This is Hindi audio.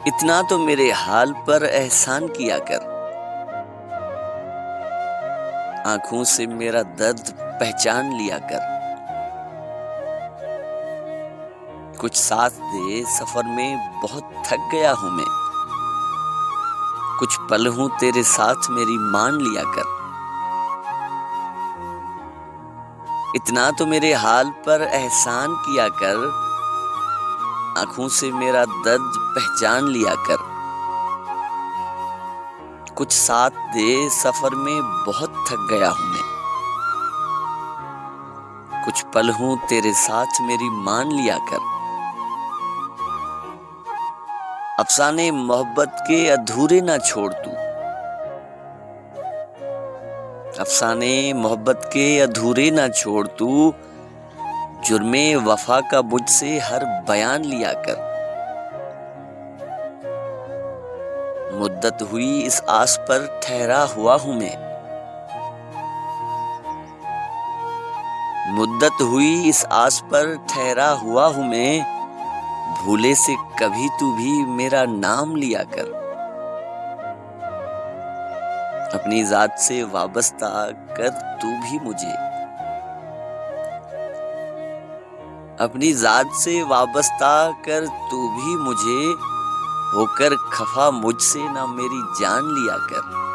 इतना तो मेरे हाल पर एहसान किया कर। आंखों से मेरा दर्द पहचान लिया कर। कुछ साथ दे, सफर में बहुत थक गया हूं मैं। कुछ पल हूं तेरे साथ मेरी मान लिया कर। इतना तो मेरे हाल पर एहसान किया कर। आंखों से मेरा दर्द पहचान लिया कर। कुछ साथ दे, सफर में बहुत थक गया हूं मैं। कुछ पल हूं तेरे साथ मेरी मान लिया कर। अफसाने मोहब्बत के अधूरे ना छोड़ तू। अफसाने मोहब्बत के अधूरे ना छोड़ तू। जुर्मे वफा का मुझसे हर बयान लिया कर। मुद्दत हुई इस आस पर ठहरा हुआ हूं मैं। मुद्दत हुई इस आस पर ठहरा हुआ हूं मैं। भूले से कभी तू भी मेरा नाम लिया कर। अपनी जात से वाबस्ता कर तू भी मुझे। अपनी जात से वाबस्ता कर तू भी मुझे। होकर खफा मुझसे ना मेरी जान लिया कर।